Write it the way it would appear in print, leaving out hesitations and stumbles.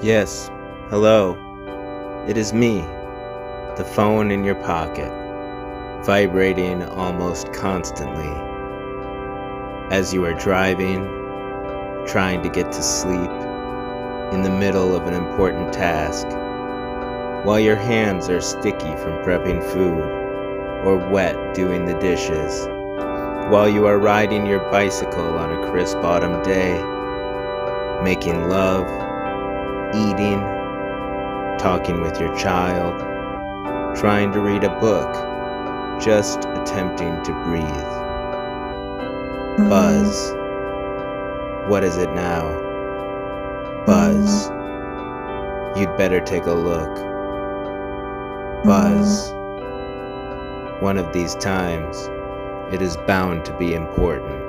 Yes, hello. It is me, the phone in your pocket, vibrating almost constantly as you are driving, trying to get to sleep, in the middle of an important task, while your hands are sticky from prepping food or wet doing the dishes, while you are riding your bicycle on a crisp autumn day, making love, eating, talking with your child, trying to read a book, just attempting to breathe. Buzz. What is it now? Buzz. You'd better take a look. Buzz. One of these times, it is bound to be important.